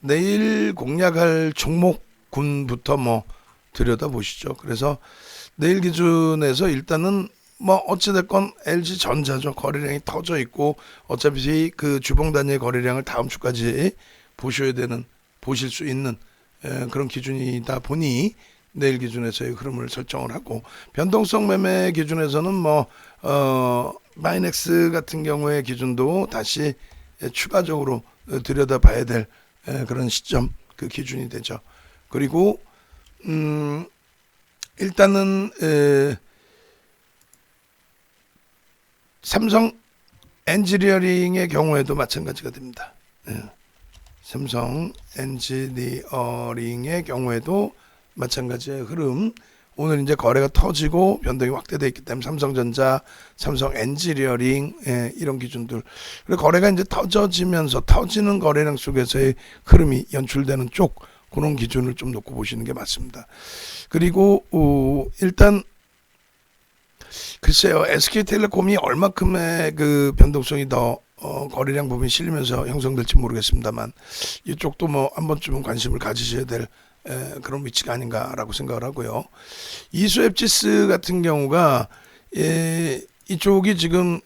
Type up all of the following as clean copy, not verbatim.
내일 공략할 종목군부터 뭐 들여다보시죠. 그래서 내일 기준에서 일단은 뭐 어찌됐건 LG전자죠. 거래량이 터져 있고 어차피 그 주봉 단위의 거래량을 다음 주까지 보실 수 있는 그런 기준이다 보니 내일 기준에서의 흐름을 설정을 하고, 변동성 매매 기준에서는 마이넥스 같은 경우의 기준도 다시 추가적으로 들여다봐야 될 그런 시점, 그 기준이 되죠. 그리고 일단은 삼성 엔지니어링의 경우에도 마찬가지가 됩니다. 삼성 엔지니어링의 경우에도 마찬가지의 흐름. 오늘 이제 거래가 터지고 변동이 확대되어 있기 때문에 삼성전자, 삼성 엔지니어링 이런 기준들. 그리고 거래가 이제 터지는 거래량 속에서의 흐름이 연출되는 쪽, 그런 기준을 좀 놓고 보시는 게 맞습니다. 그리고 일단 글쎄요, SK텔레콤이 얼마큼의 그 변동성이 더 거래량 부분이 실리면서 형성될지 모르겠습니다만, 이쪽도 뭐 한 번쯤은 관심을 가지셔야 될 그런 위치가 아닌가라고 생각을 하고요. 이수앱지스 같은 경우가 이쪽이 지금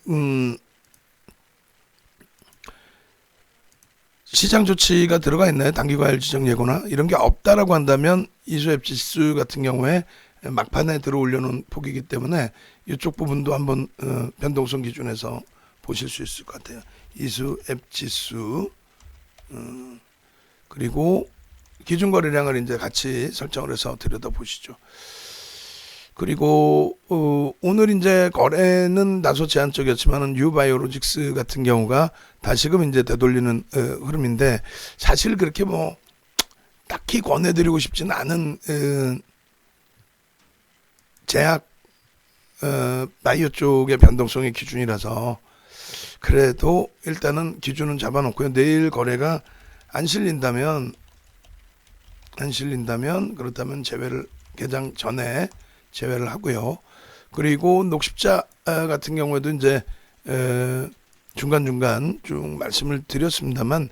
시장 조치가 들어가 있나요? 단기과열 지정 예고나 이런 게 없다라고 한다면 이수앱지수 같은 경우에 막판에 들어 올려놓은 폭이기 때문에 이쪽 부분도 한번 변동성 기준에서 보실 수 있을 것 같아요. 이수앱지수 그리고 기준 거래량을 이제 같이 설정을 해서 들여다 보시죠. 그리고 오늘 이제 거래는 다소 제한적이었지만은 뉴바이오로직스 같은 경우가 다시금 이제 되돌리는 흐름인데, 사실 그렇게 뭐 딱히 권해드리고 싶지는 않은 제약 바이오 쪽의 변동성의 기준이라서, 그래도 일단은 기준은 잡아놓고요. 내일 거래가 안 실린다면 그렇다면 개장 전에 제외를 하고요. 그리고 녹십자 같은 경우에도 이제 중간중간 쭉 말씀을 드렸습니다만,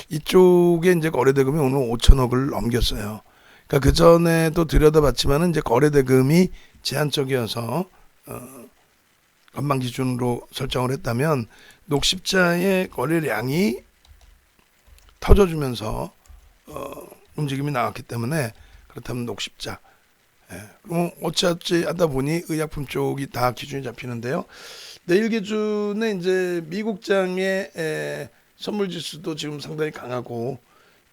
이쪽에 이제 거래대금이 오늘 5천억을 넘겼어요. 그러니까 그 전에도 들여다봤지만은 이제 거래대금이 제한적이어서 건망 기준으로 설정을 했다면, 녹십자의 거래량이 터져주면서 움직임이 나왔기 때문에, 그렇다면 녹십자. 그럼 어찌 하다 보니 의약품 쪽이 다 기준이 잡히는데요. 내일 기준에 이제 미국장의 선물 지수도 지금 상당히 강하고,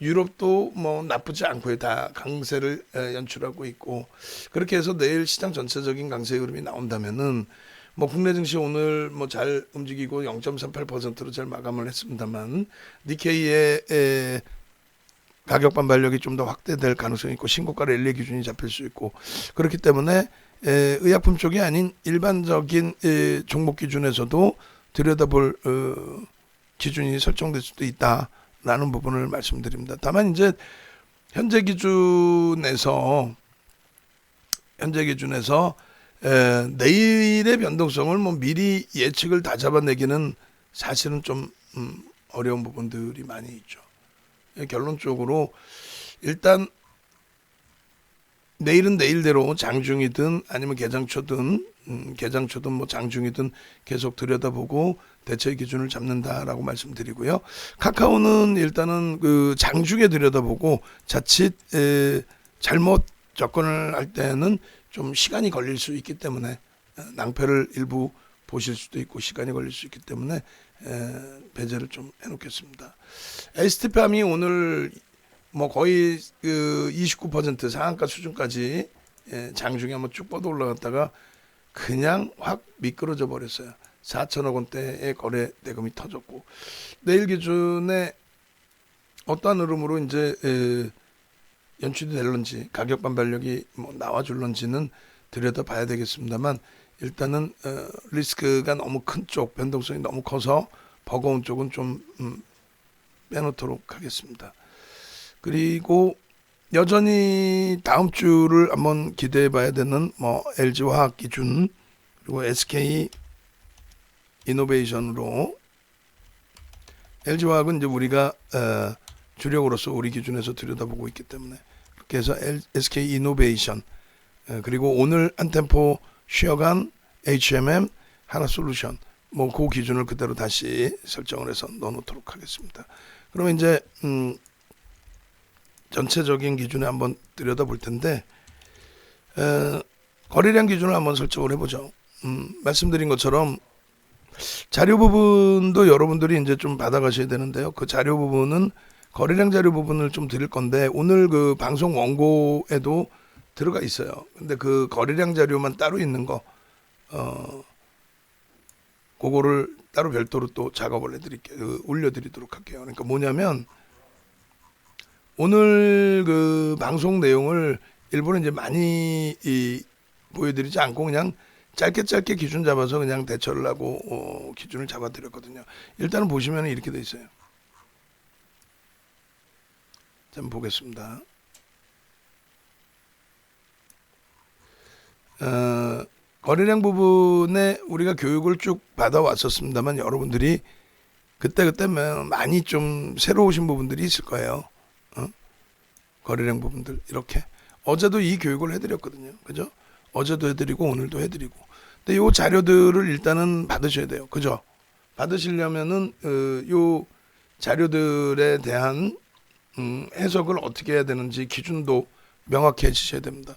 유럽도 뭐 나쁘지 않고요. 다 강세를 연출하고 있고, 그렇게 해서 내일 시장 전체적인 강세 흐름이 나온다면은 뭐 국내 증시 오늘 뭐 잘 움직이고 0.38%로 잘 마감을 했습니다만, 니케이의 가격 반발력이 좀 더 확대될 가능성이 있고, 신고가 랠리 기준이 잡힐 수 있고, 그렇기 때문에 의약품 쪽이 아닌 일반적인 종목 기준에서도 들여다볼 기준이 설정될 수도 있다라는 부분을 말씀드립니다. 다만 이제 현재 기준에서 내일의 변동성을 뭐 미리 예측을 다 잡아내기는 사실은 좀 어려운 부분들이 많이 있죠. 결론적으로 일단 내일은 내일대로 장중이든 아니면 개장초든 뭐 장중이든 계속 들여다보고 대처의 기준을 잡는다라고 말씀드리고요. 카카오는 일단은 그 장중에 들여다보고 자칫 잘못 접근을 할 때는 좀 시간이 걸릴 수 있기 때문에, 낭패를 일부 보실 수도 있고 시간이 걸릴 수 있기 때문에 배제를 좀 해놓겠습니다. ST팜이 오늘 뭐 거의 그 29% 상한가 수준까지 장중에 한번 쭉 뻗어 올라갔다가 그냥 확 미끄러져 버렸어요. 4천억 원대의 거래 대금이 터졌고, 내일 기준에 어떠한 흐름으로 이제 연출이 될런지, 가격 반발력이 뭐 나와줄런지는 들여다봐야 되겠습니다만, 일단은 리스크가 너무 큰 쪽, 변동성이 너무 커서 버거운 쪽은 좀 빼놓도록 하겠습니다. 그리고 여전히 다음 주를 한번 기대해 봐야 되는 뭐 LG화학 기준, 그리고 SK 이노베이션으로, LG화학은 이제 우리가 주력으로서 우리 기준에서 들여다보고 있기 때문에 그렇게 해서 SK 이노베이션 그리고 오늘 안템포 쉬어간 HMM 하나솔루션 뭐 그 기준을 그대로 다시 설정을 해서 넣어놓도록 하겠습니다. 그러면 이제 전체적인 기준에 한번 들여다볼 텐데 거래량 기준을 한번 설정을 해보죠. 말씀드린 것처럼 자료 부분도 여러분들이 이제 좀 받아가셔야 되는데요. 그 자료 부분은 거래량 자료 부분을 좀 드릴 건데 오늘 그 방송 원고에도 들어가 있어요. 근데 그 거래량 자료만 따로 있는 거 그거를 따로 별도로 또 작업을 해드릴게요. 올려드리도록 할게요. 그러니까 뭐냐면 오늘 그 방송 내용을 일부러 이제 많이 보여드리지 않고 그냥 짧게 기준 잡아서 그냥 대처를 하고 기준을 잡아드렸거든요. 일단은 보시면 이렇게 돼 있어요. 좀 보겠습니다. 거래량 부분에 우리가 교육을 쭉 받아왔었습니다만 여러분들이 그때 많이 좀 새로우신 부분들이 있을 거예요. 거래량 부분들 이렇게 어제도 이 교육을 해드렸거든요. 그죠? 어제도 해드리고 오늘도 해드리고. 근데 요 자료들을 일단은 받으셔야 돼요. 그죠? 받으시려면은 요 자료들에 대한 해석을 어떻게 해야 되는지 기준도 명확히 해주셔야 됩니다.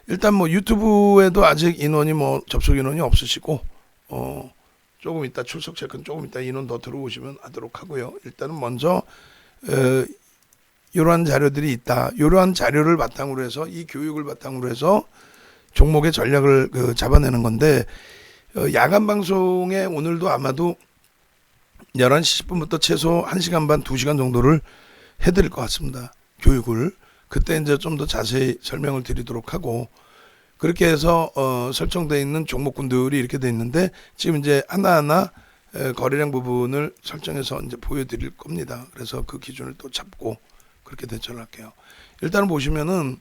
일단 뭐 유튜브에도 아직 인원이 뭐 접속 인원이 없으시고 조금 이따 출석 체크는 조금 이따 인원 더 들어오시면 하도록 하고요. 일단은 먼저 이러한 자료들이 있다. 이러한 자료를 바탕으로 해서 이 교육을 바탕으로 해서 종목의 전략을 잡아내는 건데 야간 방송에 오늘도 아마도 11시 10분부터 최소 1시간 반 2시간 정도를 해드릴 것 같습니다. 교육을. 그때 이제 좀 더 자세히 설명을 드리도록 하고 그렇게 해서 설정되어 있는 종목군들이 이렇게 돼 있는데 지금 이제 하나하나 거래량 부분을 설정해서 이제 보여드릴 겁니다. 그래서 그 기준을 또 잡고 그렇게 대처를 할게요. 일단은 보시면은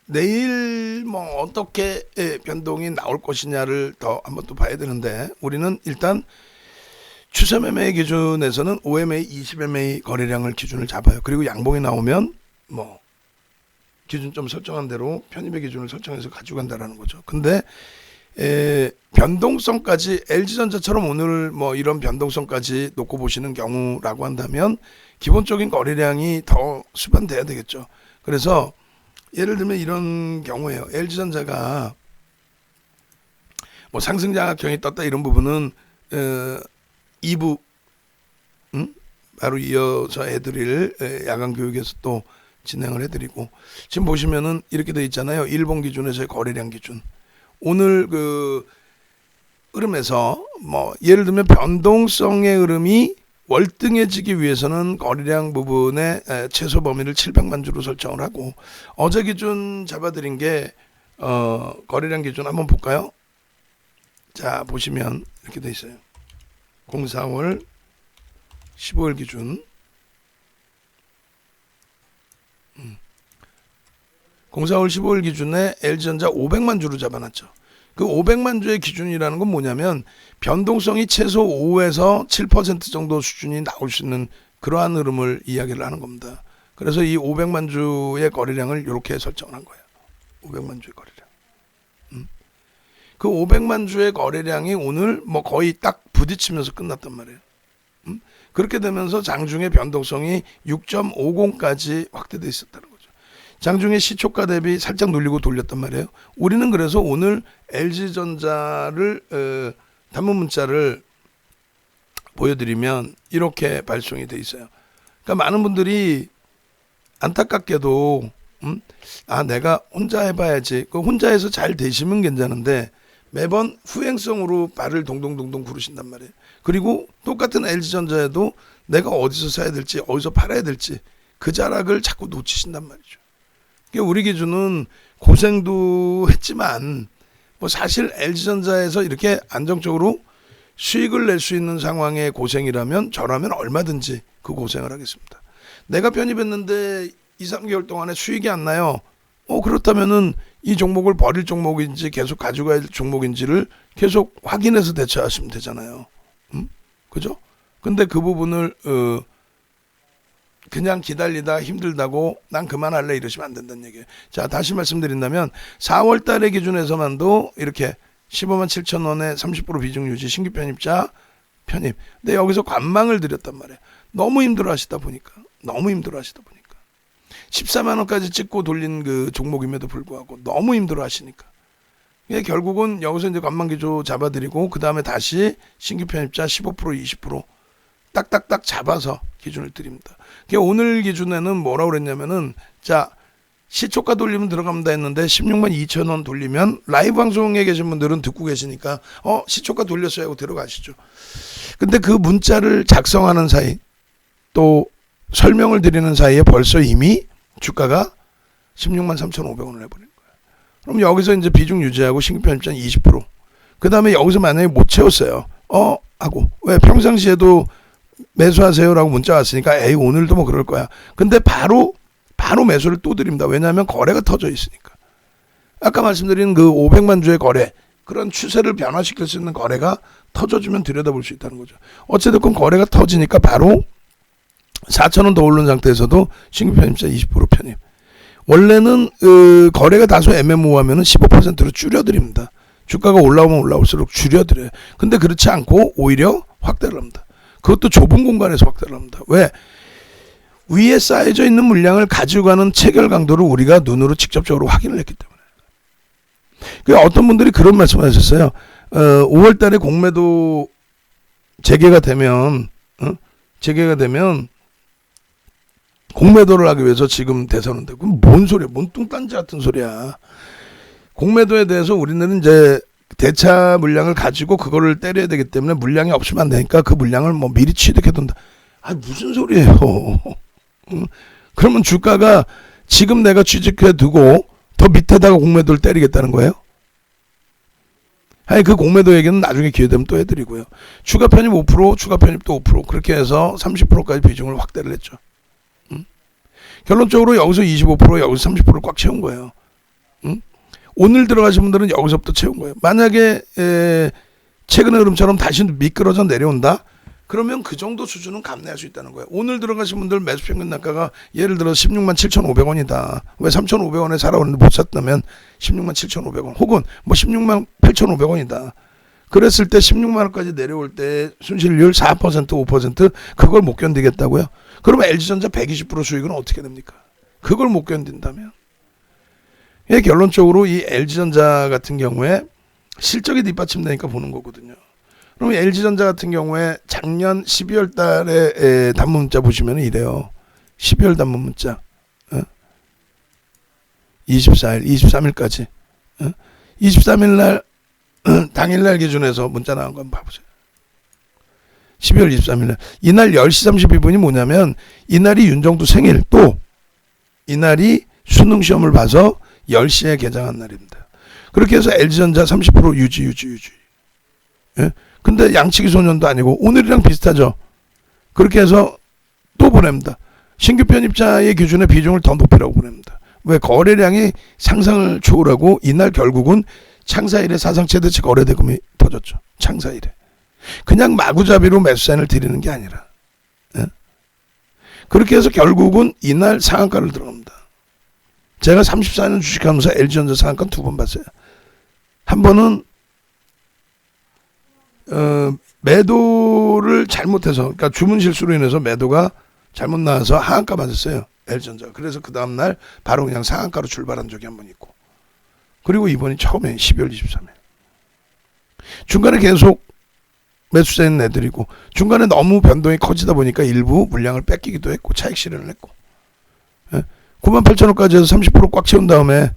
내일 뭐 어떻게 변동이 나올 것이냐를 더 한번 또 봐야 되는데 우리는 일단 추세 매매 기준에서는 OMA 20MA 거래량을 기준을 잡아요. 그리고 양봉이 나오면 뭐 기준 좀 설정한 대로 편입의 기준을 설정해서 가지고 간다라는 거죠. 근데 변동성까지 LG전자처럼 오늘 뭐 이런 변동성까지 놓고 보시는 경우라고 한다면 기본적인 거래량이 더 수반돼야 되겠죠. 그래서 예를 들면 이런 경우에요. LG전자가 뭐 상승장악형이 떴다 이런 부분은 2부 바로 이어서 해드릴 야간 교육에서 또 진행을 해드리고 지금 보시면은 이렇게 돼 있잖아요. 일본 기준에서의 거래량 기준. 오늘 그 흐름에서 뭐 예를 들면 변동성의 흐름이 월등해지기 위해서는 거래량 부분의 최소 범위를 700만 주로 설정을 하고 어제 기준 잡아드린 게 거래량 기준 한번 볼까요? 자 보시면 이렇게 돼 있어요. 04월 15일 기준 04월 15일 기준에 LG전자 500만 주로 잡아놨죠. 그 500만 주의 기준이라는 건 뭐냐면 변동성이 최소 5에서 7% 정도 수준이 나올 수 있는 그러한 흐름을 이야기를 하는 겁니다. 그래서 이 500만 주의 거래량을 이렇게 설정을 한 거예요. 500만 주의 거래량. 그 500만 주의 거래량이 오늘 뭐 거의 딱 부딪히면서 끝났단 말이에요. 그렇게 되면서 장중의 변동성이 6.50까지 확대돼 있었다는 거죠. 장중의 시초가 대비 살짝 눌리고 돌렸단 말이에요. 우리는 그래서 오늘 LG전자를 단문 문자를 보여드리면 이렇게 발송이 돼 있어요. 그러니까 많은 분들이 안타깝게도 내가 혼자 해봐야지. 그 혼자 해서 잘 되시면 괜찮은데 매번 후행성으로 발을 동동동동 구르신단 말이에요. 그리고 똑같은 LG전자에도 내가 어디서 사야 될지 어디서 팔아야 될지 그 자락을 자꾸 놓치신단 말이죠. 그러니까 우리 기준은 고생도 했지만 뭐 사실 LG전자에서 이렇게 안정적으로 수익을 낼 수 있는 상황의 고생이라면 저라면 얼마든지 그 고생을 하겠습니다. 내가 편입했는데 2, 3개월 동안에 수익이 안 나요. 그렇다면은 이 종목을 버릴 종목인지 계속 가져가야 할 종목인지를 계속 확인해서 대처하시면 되잖아요. 그죠? 근데 그 부분을 그냥 기다리다 힘들다고 난 그만할래 이러시면 안 된다는 얘기예요. 자, 다시 말씀드린다면 4월 달의 기준에서만도 이렇게 15만 7천 원에 30% 비중 유지 신규 편입자 편입. 근데 여기서 관망을 드렸단 말이에요. 너무 힘들어 하시다 보니까. 14만 원까지 찍고 돌린 그 종목임에도 불구하고 너무 힘들어 하시니까. 결국은 여기서 이제 관망 기조 잡아드리고 그 다음에 다시 신규 편입자 15% 20% 딱딱딱 잡아서 기준을 드립니다. 오늘 기준에는 뭐라고 그랬냐면은 자 시초가 돌리면 들어갑니다 했는데 16만 2천 원 돌리면 라이브 방송에 계신 분들은 듣고 계시니까 시초가 돌렸어요 하고 들어가시죠. 근데 그 문자를 작성하는 사이 또 설명을 드리는 사이에 벌써 이미 주가가 16만 3,500원을 해버린 거예요. 그럼 여기서 이제 비중 유지하고 신규 편입자 20%. 그 다음에 여기서 만약에 못 채웠어요. 하고 왜 평상시에도 매수하세요라고 문자 왔으니까 에이 오늘도 뭐 그럴 거야. 근데 바로 매수를 또 드립니다. 왜냐하면 거래가 터져 있으니까. 아까 말씀드린 그 500만 주의 거래 그런 추세를 변화시킬 수 있는 거래가 터져주면 들여다볼 수 있다는 거죠. 어쨌든 거래가 터지니까 바로 4,000원 더 오른 상태에서도 신규 편입자 20% 편입. 원래는 거래가 다소 애매모호하면 15%로 줄여드립니다. 주가가 올라오면 올라올수록 줄여드려요. 근데 그렇지 않고 오히려 확대를 합니다. 그것도 좁은 공간에서 확대를 합니다. 왜? 위에 쌓여져 있는 물량을 가지고 가는 체결 강도를 우리가 눈으로 직접적으로 확인을 했기 때문에. 어떤 분들이 그런 말씀을 하셨어요. 5월 달에 공매도 재개가 되면 공매도를 하기 위해서 지금 대선은 되고 뭔 소리야? 뭔 뚱딴지 같은 소리야. 공매도에 대해서 우리는 이제 대차 물량을 가지고 그거를 때려야 되기 때문에 물량이 없으면 안 되니까 그 물량을 뭐 미리 취득해둔다. 무슨 소리예요? 그러면 주가가 지금 내가 취직해두고 더 밑에다가 공매도를 때리겠다는 거예요? 그 공매도 얘기는 나중에 기회 되면 또 해드리고요. 추가 편입 5%, 추가 편입도 5% 그렇게 해서 30%까지 비중을 확대를 했죠. 결론적으로 여기서 25%, 여기서 30%를 꽉 채운 거예요. 오늘 들어가신 분들은 여기서부터 채운 거예요. 만약에 최근의 흐름처럼 다시 미끄러져 내려온다? 그러면 그 정도 수준은 감내할 수 있다는 거예요. 오늘 들어가신 분들 매수 평균 단가가 예를 들어 16만 7,500원이다. 왜 3,500원에 살아오는데 못 샀다면 16만 7,500원 혹은 뭐 16만 8,500원이다. 그랬을 때 16만 원까지 내려올 때 순실률 4% 5% 그걸 못 견디겠다고요? 그러면 LG전자 120% 수익은 어떻게 됩니까? 그걸 못 견딘다면. 결론적으로 이 LG전자 같은 경우에 실적이 뒷받침되니까 보는 거거든요. 그러면 LG전자 같은 경우에 작년 12월 달에 단문 문자 보시면 이래요. 12월 단문 문자. 24일, 23일까지. 23일 날 당일날 기준에서 문자 나온 거 한번 봐보세요. 12월 23일 날. 이날 10시 32분이 뭐냐면 이날이 윤정두 생일 또 이날이 수능 시험을 봐서 10시에 개장한 날입니다. 그렇게 해서 LG전자 30% 유지. 근데 양치기 소년도 아니고 오늘이랑 비슷하죠. 그렇게 해서 또 보냅니다. 신규 편입자의 기준의 비중을 더 높이라고 보냅니다. 왜? 거래량이 상상을 초월하고 이날 결국은 창사일에 사상 최대치 거래 대금이 터졌죠. 창사일에. 그냥 마구잡이로 매수 사인을 드리는 게 아니라. 그렇게 해서 결국은 이날 상한가를 들어갑니다. 제가 34년 주식하면서 LG전자 상한가 2번 봤어요. 한 번은 매도를 잘못해서 그러니까 주문 실수로 인해서 매도가 잘못 나와서 하한가 맞았어요. LG전자. 그래서 그 다음날 바로 그냥 상한가로 출발한 적이 한 번 있고 그리고 이번이 처음에 12월 23일 중간에 계속 매수세는 내드리고 중간에 너무 변동이 커지다 보니까 일부 물량을 뺏기기도 했고 차익 실현을 했고 98,000원까지 해서 30% 꽉 채운 다음에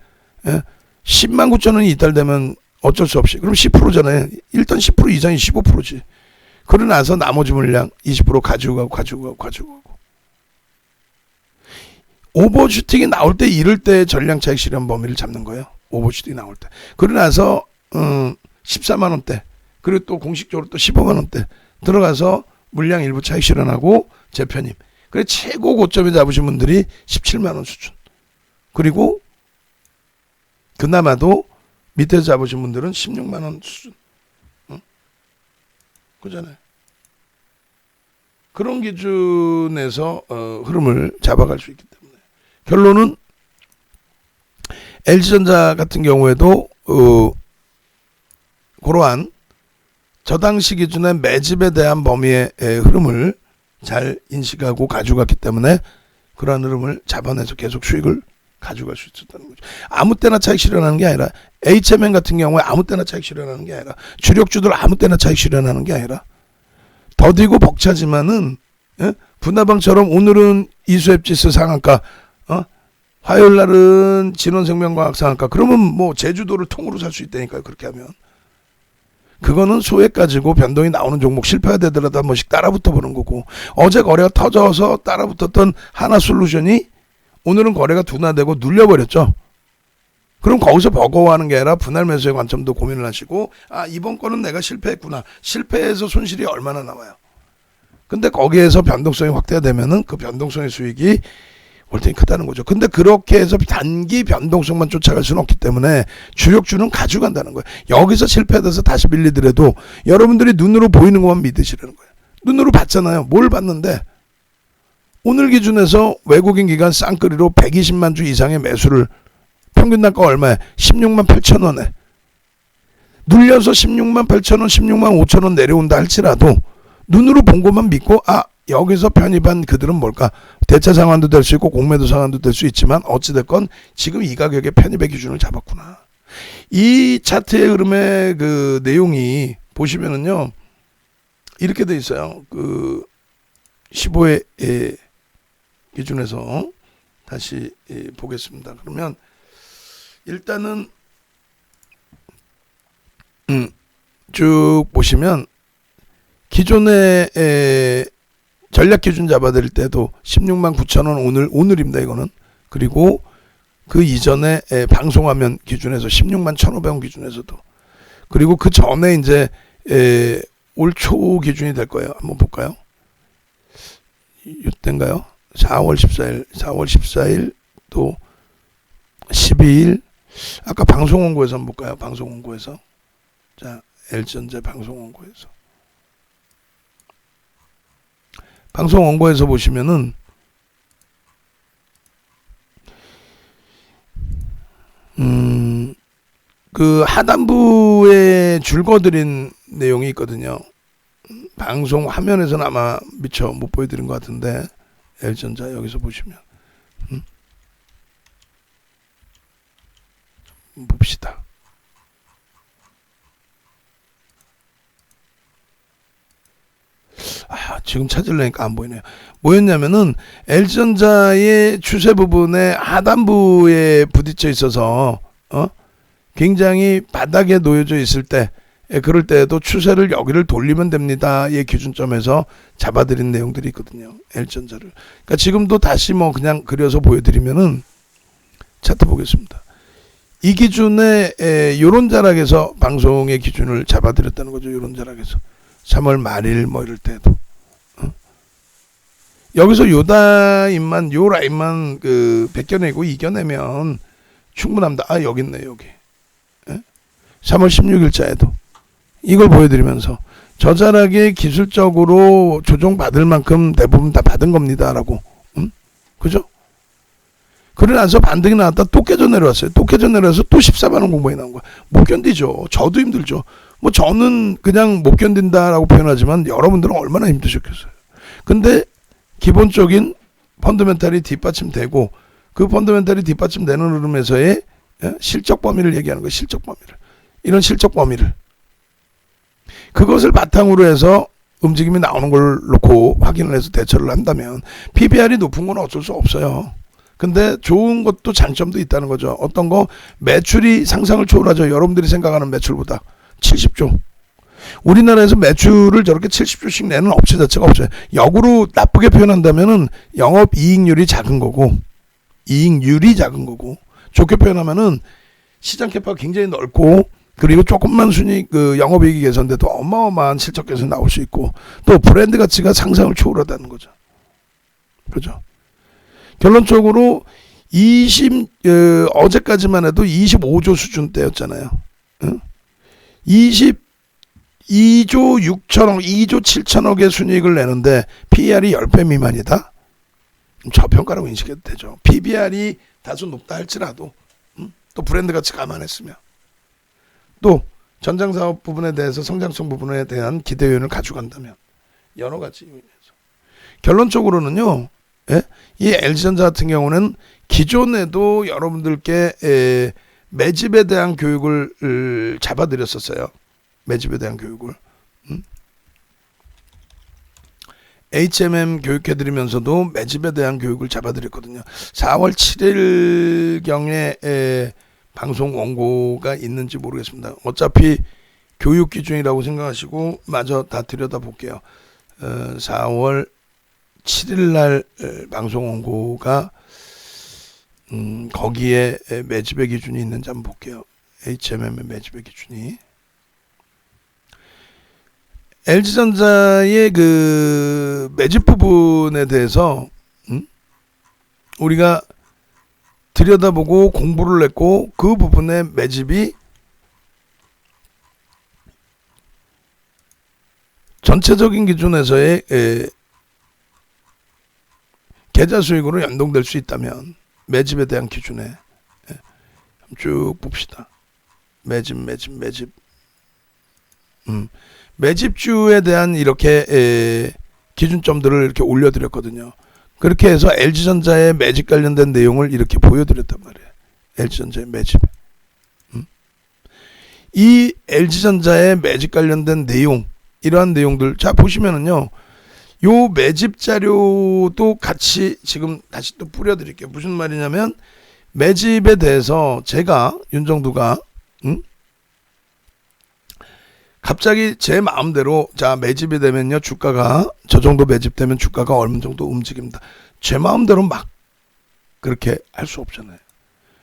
10만 9천 원이 이탈되면 어쩔 수 없이 그럼 10%잖아요. 일단 10% 이상이 15%지. 그러고 나서 나머지 물량 20% 가지고 가고 오버슈팅이 나올 때 이럴 때 전량 차익 실현 범위를 잡는 거예요. 오버슈팅이 나올 때. 그러고 나서 14만 원대 그리고 또 공식적으로 또 15만 원대 들어가서 물량 일부 차익 실현하고 재편입. 그래 최고 고점에 잡으신 분들이 17만 원 수준. 그리고 그나마도 밑에서 잡으신 분들은 16만 원 수준. 그잖아요. 그런 기준에서 흐름을 잡아갈 수 있기 때문에 결론은 LG전자 같은 경우에도 그러한 저 당시 기준의 매집에 대한 범위의 흐름을 잘 인식하고 가져갔기 때문에 그러한 흐름을 잡아내서 계속 수익을 가져갈 수 있었다는 거죠. 아무 때나 차익 실현하는 게 아니라 HMN 같은 경우에 아무 때나 차익 실현하는 게 아니라 주력주들 아무 때나 차익 실현하는 게 아니라 더디고 벅차지만은 분화방처럼 오늘은 이수앱지수 상한가, 화요일 날은 진원생명과학 상한가. 그러면 뭐 제주도를 통으로 살 수 있다니까요. 그렇게 하면 그거는 소액 가지고 변동이 나오는 종목 실패되더라도 한 번씩 따라붙어 보는 거고, 어제 거래가 터져서 따라붙었던 하나솔루션이 오늘은 거래가 둔화되고 눌려버렸죠. 그럼 거기서 버거워하는 게 아니라 분할 매수의 관점도 고민을 하시고, 이번 거는 내가 실패했구나. 실패해서 손실이 얼마나 나와요. 근데 거기에서 변동성이 확대되면은 그 변동성의 수익이 월등히 크다는 거죠. 근데 그렇게 해서 단기 변동성만 쫓아갈 수는 없기 때문에 주력주는 가져간다는 거예요. 여기서 실패돼서 다시 밀리더라도 여러분들이 눈으로 보이는 것만 믿으시라는 거예요. 눈으로 봤잖아요. 뭘 봤는데 오늘 기준에서 외국인 기관 쌍끌이로 120만 주 이상의 매수를 평균 단가 얼마에? 16만 8천 원에 눌려서 16만 8천 원, 16만 5천 원 내려온다 할지라도 눈으로 본 것만 믿고 여기서 편입한 그들은 뭘까? 대차 상환도 될 수 있고 공매도 상환도 될 수 있지만 어찌됐건 지금 이 가격에 편입의 기준을 잡았구나. 이 차트의 흐름의 그 내용이 보시면은요 이렇게 돼 있어요. 그 15회 기준에서 다시 보겠습니다. 그러면 일단은 쭉 보시면 기존의 전략 기준 잡아드릴 때도 16만 9천 원 오늘입니다. 이거는. 그리고 그 이전에 방송화면 기준에서 16만 1,500원 기준에서도, 그리고 그 전에 이제 올 초 기준이 될 거예요. 한번 볼까요? 이때인가요? 4월 14일 또 12일. 아까 방송 원고에서 한번 볼까요? 방송 원고에서. 자, LG전자 방송 원고에서. 방송 원고에서 보시면은 그 하단부에 줄거드린 내용이 있거든요. 방송 화면에서는 아마 미처 못 보여드린 것 같은데 LG전자 여기서 보시면 봅시다. 지금 찾으려니까 안 보이네요. 뭐였냐면은 LG전자의 추세 부분에 하단부에 부딪혀 있어서 굉장히 바닥에 놓여져 있을 때, 그럴 때에도 추세를 여기를 돌리면 됩니다의 기준점에서 잡아드린 내용들이 있거든요. LG전자를. 그러니까 지금도 다시 뭐 그냥 그려서 보여드리면은 차트 보겠습니다. 이 기준에 요런 자락에서 방송의 기준을 잡아드렸다는 거죠. 요런 자락에서 3월 말일 뭐 이럴 때도 여기서 요 라인만 그 벗겨내고 이겨내면 충분합니다. 여기 있네. 여기 3월 16일자에도 이걸 보여드리면서 저 자락에 기술적으로 조정받을 만큼 대부분 다 받은 겁니다라고. 그죠? 그러고 나서 반등이 나왔다 또 깨져 내려왔어요. 또 깨져 내려와서 또 14만 원 공방이 나온 거야. 못 견디죠. 저도 힘들죠. 뭐 저는 그냥 못 견딘다라고 표현하지만 여러분들은 얼마나 힘드셨겠어요. 근데 기본적인 펀더멘탈이 뒷받침되고 그 펀더멘탈이 뒷받침되는 흐름에서의 실적 범위를 얘기하는 거예요. 실적 범위를. 이런 실적 범위를. 그것을 바탕으로 해서 움직임이 나오는 걸 놓고 확인을 해서 대처를 한다면 PBR이 높은 건 어쩔 수 없어요. 근데 좋은 것도 장점도 있다는 거죠. 어떤 거? 매출이 상상을 초월하죠. 여러분들이 생각하는 매출보다 70조. 우리나라에서 매출을 저렇게 70조씩 내는 업체 자체가 없어요. 역으로 나쁘게 표현한다면은 영업이익률이 작은 거고, 이익률이 작은 거고, 좋게 표현하면은 시장 캐파가 굉장히 넓고, 그리고 조금만 영업이익이 개선돼도 어마어마한 실적 개선 나올 수 있고, 또 브랜드 가치가 상상을 초월하다는 거죠. 그죠? 결론적으로 어제까지만 해도 25조 수준대였잖아요. 2조 6천억, 2조 7천억의 순이익을 내는데 PER이 10배 미만이다? 저평가라고 인식해도 되죠. PBR이 다소 높다 할지라도 또 브랜드 가치 감안했으면 또 전장사업 부분에 대해서 성장성 부분에 대한 기대 요인을 가져간다면 여러 가지 요인에서 결론적으로는요. 예? 이 LG전자 같은 경우는 기존에도 여러분들께 매집에 대한 교육을 잡아드렸었어요. 매집에 대한 교육을. HMM 교육해드리면서도 매집에 대한 교육을 잡아드렸거든요. 4월 7일경에 방송 원고가 있는지 모르겠습니다. 어차피 교육 기준이라고 생각하시고 마저 다 들여다볼게요. 4월 7일날 방송 원고가 거기에 매집의 기준이 있는지 한번 볼게요. HMM의 매집의 기준이. LG전자의 그 매집 부분에 대해서 우리가 들여다보고 공부를 했고 그 부분의 매집이 전체적인 기준에서의 계좌 수익으로 연동될 수 있다면 매집에 대한 기준에 쭉 봅시다. 매집. 매집주에 대한 이렇게 기준점들을 이렇게 올려드렸거든요. 그렇게 해서 LG전자의 매집 관련된 내용을 이렇게 보여드렸단 말이에요. LG전자의 매집. 이 LG전자의 매집 관련된 내용, 이러한 내용들, 자 보시면은요, 요 매집 자료도 같이 지금 다시 또 뿌려드릴게요. 무슨 말이냐면 매집에 대해서 제가 윤정두가 갑자기 제 마음대로 자 매집이 되면요 주가가 저 정도 매집되면 주가가 얼마 정도 움직입니다. 제 마음대로 막 그렇게 할 수 없잖아요.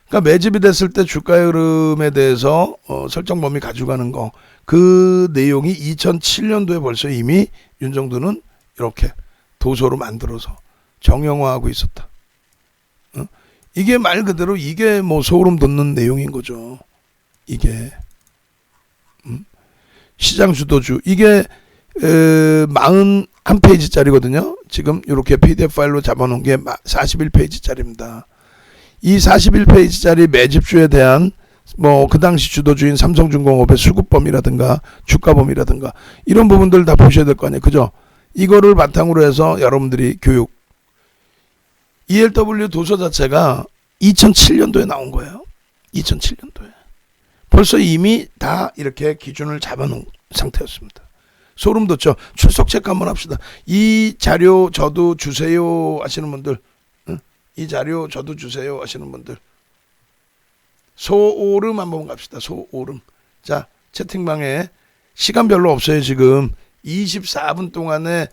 그러니까 매집이 됐을 때 주가의 흐름에 대해서 설정 범위 가져가는 거, 그 내용이 2007년도에 벌써 이미 윤정두는 이렇게 도서로 만들어서 정형화하고 있었다. 이게 말 그대로 이게 뭐 소름 돋는 내용인 거죠. 이게 시장 주도주, 이게 41페이지짜리거든요. 지금 이렇게 PDF 파일로 잡아놓은 게 41페이지짜리입니다. 이 41페이지짜리 매집주에 대한 뭐 그 당시 주도주인 삼성중공업의 수급범위라든가 주가범위라든가 이런 부분들 다 보셔야 될 거 아니에요. 그죠? 이거를 바탕으로 해서 여러분들이 교육, ELW 도서 자체가 2007년도에 나온 거예요. 2007년도에. 벌써 이미 다 이렇게 기준을 잡아놓은 상태였습니다. 소름 돋죠. 출석 체크 한번 합시다. 이 자료 저도 주세요 하시는 분들, 이 자료 저도 주세요 하시는 분들, 소오름 한번 갑시다. 소오름. 자, 채팅방에 시간 별로 없어요. 지금 24분 동안에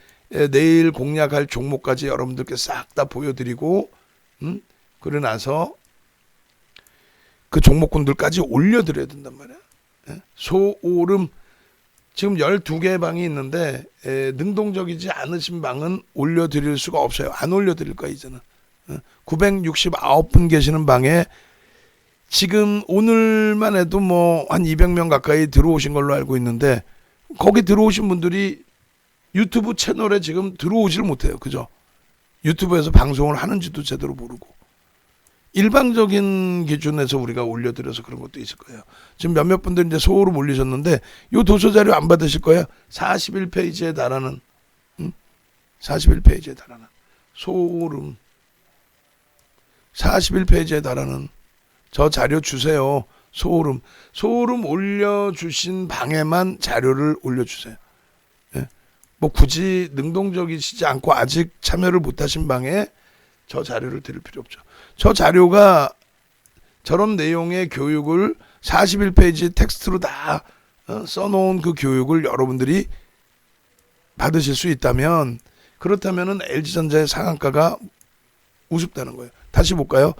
내일 공략할 종목까지 여러분들께 싹 다 보여드리고 그러고 나서 그 종목군들까지 올려드려야 된단 말이야. 소오름 지금 12개의 방이 있는데 능동적이지 않으신 방은 올려드릴 수가 없어요. 안 올려드릴 거야 이제는. 969분 계시는 방에 지금 오늘만 해도 뭐 한 200명 가까이 들어오신 걸로 알고 있는데 거기 들어오신 분들이 유튜브 채널에 지금 들어오질 못해요. 그죠? 유튜브에서 방송을 하는지도 제대로 모르고 일방적인 기준에서 우리가 올려드려서 그런 것도 있을 거예요. 지금 몇몇 분들 이제 소오름 올리셨는데 요 도서 자료 안 받으실 거예요. 41페이지에 달하는 41페이지에 달하는 소오름 41페이지에 달하는 저 자료 주세요. 소오름 올려주신 방에만 자료를 올려주세요. 예? 뭐 굳이 능동적이시지 않고 아직 참여를 못하신 방에 저 자료를 드릴 필요 없죠. 저 자료가 저런 내용의 교육을 41페이지 텍스트로 다 써놓은 그 교육을 여러분들이 받으실 수 있다면, 그렇다면은 LG전자의 상한가가 우습다는 거예요. 다시 볼까요?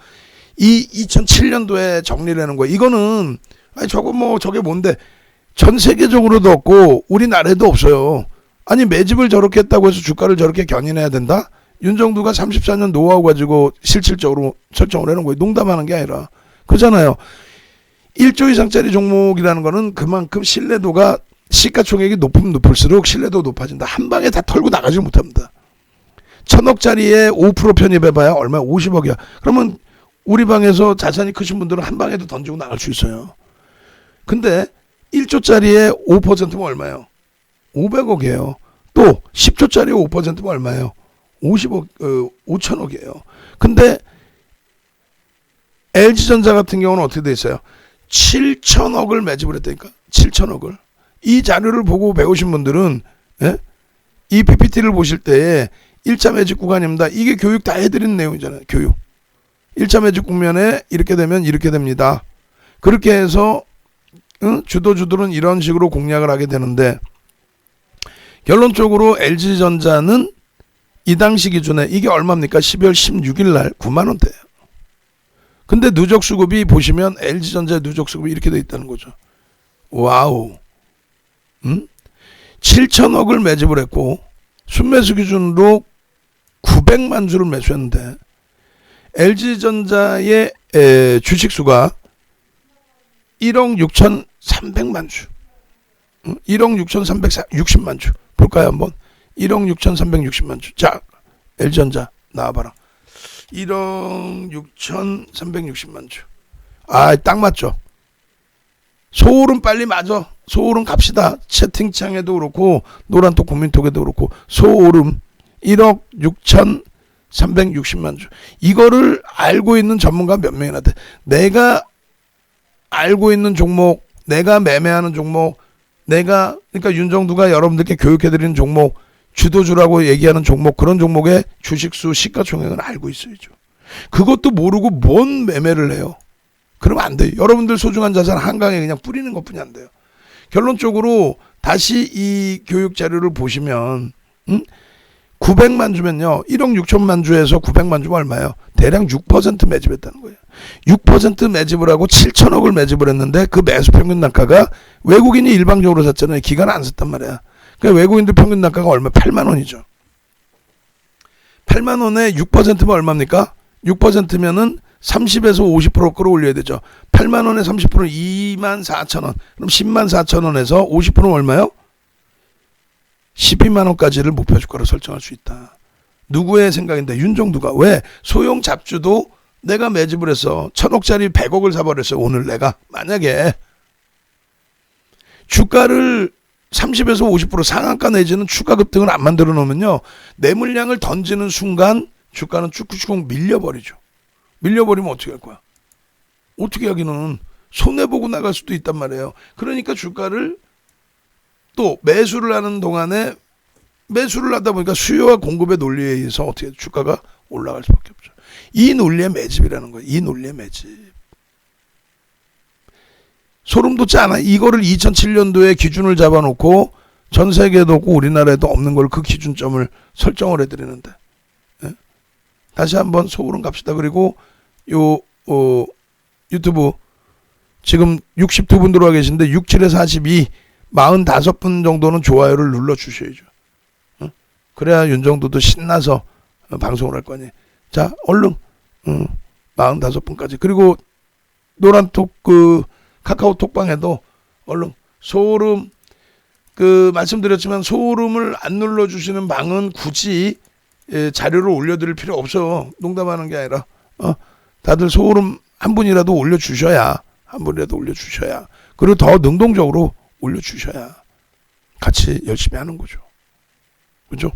이 2007년도에 정리를 하는 거예요. 이거는 아니 저거 뭐 저게 뭔데, 전 세계적으로도 없고 우리나라에도 없어요. 아니 매집을 저렇게 했다고 해서 주가를 저렇게 견인해야 된다? 윤정두가 34년 노하우 가지고 실질적으로 설정을 해놓은 거예요. 농담하는 게 아니라. 그렇잖아요. 1조 이상짜리 종목이라는 거는 그만큼 신뢰도가 시가총액이 높으면 높을수록 신뢰도 높아진다. 한 방에 다 털고 나가지 못합니다. 1,000억짜리에 5% 편입해봐야 얼마야? 50억이야. 그러면 우리 방에서 자산이 크신 분들은 한 방에도 던지고 나갈 수 있어요. 근데 1조짜리에 5%면 얼마예요? 500억이에요. 또 10조짜리 5%면 얼마예요? 5천억이에요. 근데 LG전자 같은 경우는 어떻게 돼 있어요? 7천억을 매집을 했다니까. 7천억을. 이 자료를 보고 배우신 분들은 이 PPT를 보실 때에 1차 매집 구간입니다. 이게 교육 다 해드리는 내용이잖아요. 교육. 1차 매집 국면에 이렇게 되면 이렇게 됩니다. 그렇게 해서 주도주들은 이런 식으로 공략을 하게 되는데 결론적으로 LG전자는 이 당시 기준에 이게 얼마입니까? 12월 16일 날 9만 원대예요. 근데 누적 수급이 보시면 LG전자 누적 수급이 이렇게 돼 있다는 거죠. 와우. 7천억을 매집을 했고 순매수 기준으로 900만 주를 매수했는데 LG전자의 주식수가 1억 6,300만 주. 1억 6,360만 주. 볼까요 한번? 1억 6,360만 주. 자, LG전자 나와봐라. 1억 6,360만 주. 아, 딱 맞죠? 소울은 빨리 맞아. 소울은 갑시다. 채팅창에도 그렇고 노란톡 국민톡에도 그렇고 소울은 1억 6,360만 주. 이거를 알고 있는 전문가 몇 명이나 돼. 내가 알고 있는 종목, 내가 매매하는 종목, 내가 그러니까 윤정두가 여러분들께 교육해드리는 종목, 주도주라고 얘기하는 종목, 그런 종목의 주식수 시가총액은 알고 있어야죠. 그것도 모르고 뭔 매매를 해요. 그러면 안 돼요. 여러분들 소중한 자산 한강에 그냥 뿌리는 것뿐이 안 돼요. 결론적으로 다시 이 교육 자료를 보시면 900만 주면요. 1억 6천만 주에서 900만 주면 얼마예요? 대략 6% 매집했다는 거예요. 6% 매집을 하고 7천억을 매집을 했는데 그 매수 평균 단가가 외국인이 일방적으로 샀잖아요. 기관 안 샀단 말이야. 그러니까 외국인들 평균 단가가 얼마? 8만 원이죠. 8만 원에 6%면 얼마입니까? 6%면은 30에서 50% 끌어올려야 되죠. 8만 원에 30%는 2만 4천 원. 그럼 10만 4천 원에서 50%는 얼마요? 12만 원까지를 목표 주가로 설정할 수 있다. 누구의 생각인데? 윤정두가. 왜? 소형 잡주도 내가 매집을 해서 1,000억짜리 100억을 사버렸어요. 오늘 내가. 만약에 주가를 30에서 50% 상한가 내지는 추가 급등을 안 만들어 놓으면요. 내 물량을 던지는 순간 주가는 쭉쭉 밀려버리죠. 밀려버리면 어떻게 할 거야? 어떻게 하기는 손해보고 나갈 수도 있단 말이에요. 그러니까 주가를 또 매수를 하는 동안에 매수를 하다 보니까 수요와 공급의 논리에 의해서 어떻게 주가가 올라갈 수밖에 없죠. 이 논리의 매집이라는 거예요. 이 논리의 매집. 소름 돋지 않아? 이거를 2007년도에 기준을 잡아놓고 전 세계에도 없고 우리나라에도 없는 걸 그 기준점을 설정을 해드리는데 다시 한번 소울은 갑시다. 그리고 유튜브 지금 62분 들어와 계신데 67에 42 45분 정도는 좋아요를 눌러주셔야죠. 그래야 윤정도도 신나서 방송을 할 거 아니에요. 자, 얼른 45분까지. 그리고 노란톡 카카오톡방에도 얼른 소름 말씀드렸지만 소름을 안 눌러주시는 방은 굳이 자료를 올려드릴 필요 없어요. 농담하는 게 아니라 다들 소름 한 분이라도 올려주셔야 그리고 더 능동적으로 올려주셔야 같이 열심히 하는 거죠. 그죠?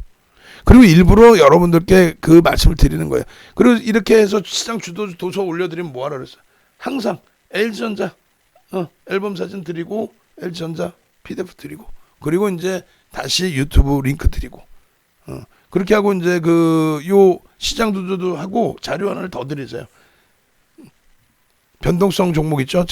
그리고 일부러 여러분들께 그 말씀을 드리는 거예요. 그리고 이렇게 해서 시장 주도주 도서 올려드리면 뭐하라 그랬어요? 항상 LG전자 앨범 사진 드리고 LG전자 PDF 드리고 그리고 이제 다시 유튜브 링크 드리고 그렇게 하고 이제 요 시장 주도도 하고 자료 하나를 더 드리세요. 변동성 종목 있죠?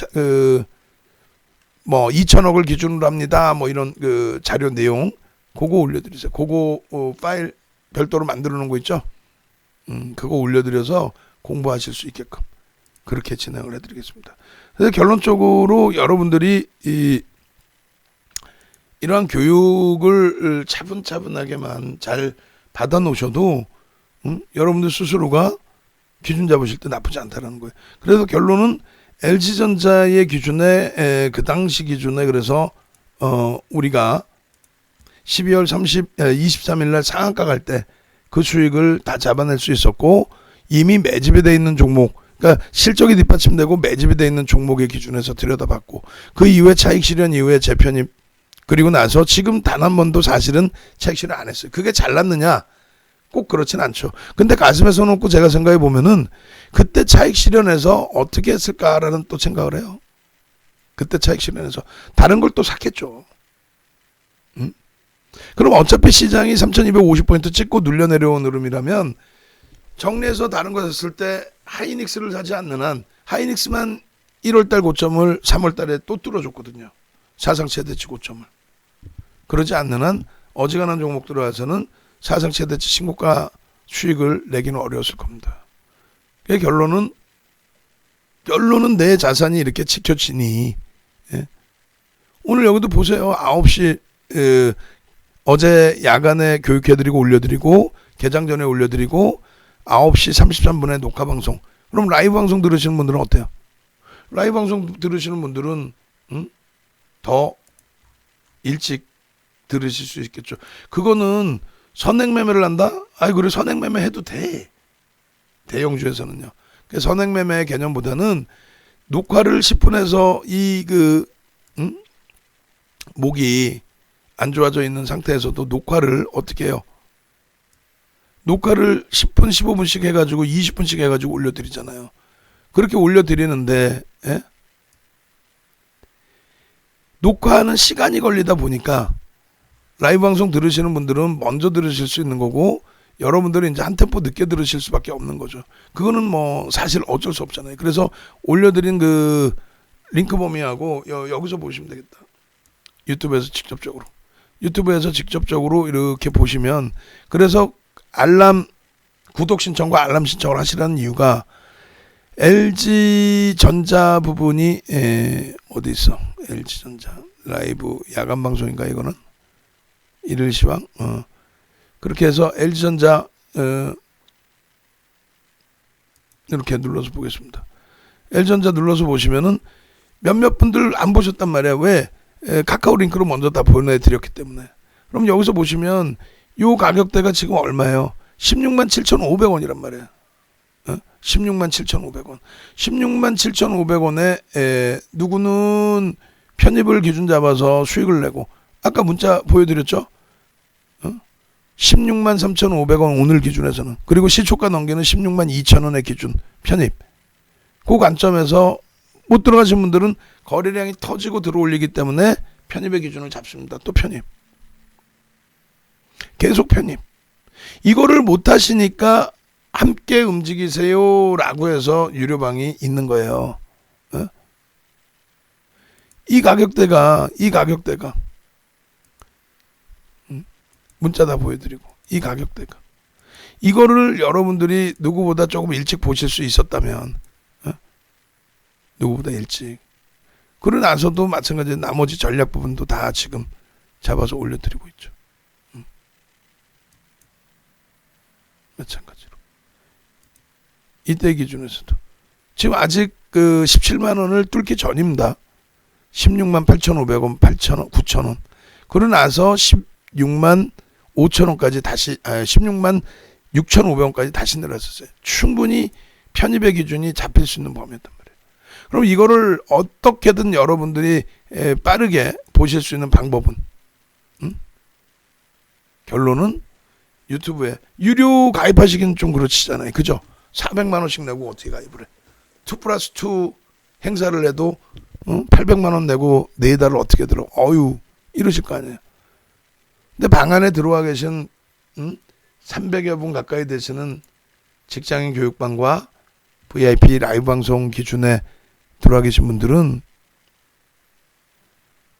뭐 2천억을 기준으로 합니다. 뭐 이런 자료 내용 그거 올려드리세요. 그거 파일 별도로 만들어 놓은 거 있죠? 그거 올려드려서 공부하실 수 있게끔 그렇게 진행을 해드리겠습니다. 그래서 결론적으로 여러분들이 이러한 교육을 차분차분하게만 잘 받아 놓으셔도 여러분들 스스로가 기준 잡으실 때 나쁘지 않다는 거예요. 그래서 결론은 LG전자의 기준에 그 당시 기준에 그래서 우리가 12월 23일 날 상한가 갈 때 그 수익을 다 잡아낼 수 있었고, 이미 매집이 돼 있는 종목, 그러니까 실적이 뒷받침되고 매집이 돼 있는 종목의 기준에서 들여다봤고, 그 이후에 차익 실현 이후에 재편입, 그리고 나서 지금 단 한 번도 사실은 차익 실현 안 했어요. 그게 잘났느냐? 꼭 그렇진 않죠. 근데 가슴에 손 얹고 제가 생각해 보면은 그때 차익 실현해서 어떻게 했을까라는 또 생각을 해요. 그때 차익 실현해서 다른 걸 또 샀겠죠. 그럼 어차피 시장이 3250포인트 찍고 눌려 내려온 흐름이라면, 정리해서 다른 거 샀을 때 하이닉스를 사지 않는 한, 하이닉스만 1월달 고점을 3월달에 또 뚫어줬거든요. 사상 최대치 고점을. 그러지 않는 한 어지간한 종목 들어와서는 사상 최대치 신고가 수익을 내기는 어려웠을 겁니다. 결론은 내 자산이 이렇게 지켜지니, 예? 오늘 여기도 보세요. 9시 어제 야간에 교육해드리고 올려드리고, 개장 전에 올려드리고, 9시 33분에 녹화방송. 그럼 라이브 방송 들으시는 분들은 어때요? 라이브 방송 들으시는 분들은 더 일찍 들으실 수 있겠죠. 그거는 선행매매를 한다? 아이, 그래, 선행매매 해도 돼. 대형주에서는요. 선행매매 개념보다는 녹화를 10분에서 목이 안 좋아져 있는 상태에서도 녹화를 어떻게 해요? 녹화를 10분, 15분씩 해가지고 20분씩 해가지고 올려드리잖아요. 그렇게 올려드리는데, 예? 녹화하는 시간이 걸리다 보니까 라이브 방송 들으시는 분들은 먼저 들으실 수 있는 거고, 여러분들은 이제 한 템포 늦게 들으실 수밖에 없는 거죠. 그거는 뭐 사실 어쩔 수 없잖아요. 그래서 올려드린 그 링크 범위하고 여기서 보시면 되겠다. 유튜브에서 직접적으로 이렇게 보시면, 그래서 구독 신청과 알람 신청을 하시라는 이유가, LG전자 부분이 어디 있어? LG전자 라이브 야간 방송인가 이거는? 일일 시황. 그렇게 해서 LG전자 이렇게 눌러서 보겠습니다. LG전자 눌러서 보시면은 몇몇 분들 안 보셨단 말이야. 왜? 카카오 링크로 먼저 다 보내드렸기 때문에. 그럼 여기서 보시면 요 가격대가 지금 얼마예요? 16만 7,500원이란 말이에요. 16만 7,500원. 16만 7,500원에 누구는 편입을 기준 잡아서 수익을 내고, 아까 문자 보여드렸죠? 16만 3,500원 오늘 기준에서는. 그리고 시초가 넘기는 16만 2,000원의 기준 편입. 그 관점에서 못 들어가신 분들은 거래량이 터지고 들어올리기 때문에 편입의 기준을 잡습니다. 또 편입. 계속 편입. 이거를 못 하시니까 함께 움직이세요라고 해서 유료방이 있는 거예요. 이 가격대가 문자 다 보여드리고, 이 가격대가, 이거를 여러분들이 누구보다 조금 일찍 보실 수 있었다면, 누구보다 일찍, 그러고 나서도 마찬가지로 나머지 전략 부분도 다 지금 잡아서 올려드리고 있죠. 마찬가지로 이때 기준에서도 지금 아직 그 17만 원을 뚫기 전입니다. 16만 8,500원, 8,000원, 9,000원. 그러고 나서 16만 5,000원까지 다시 16만 6,500원까지 다시 내려섰어요. 충분히 편입의 기준이 잡힐 수 있는 범위였단 말이에요. 그럼 이거를 어떻게든 여러분들이 빠르게 보실 수 있는 방법은, 결론은 유튜브에 유료 가입하시기는 좀 그렇지잖아요. 그죠? 400만 원씩 내고 어떻게 가입을 해? 2+2 행사를 해도 800만 원 내고 4달을 어떻게 들어? 이러실 거 아니에요. 근데 방 안에 들어와 계신 300여 분 가까이 되시는 직장인 교육방과 VIP 라이브 방송 기준에 들어와 계신 분들은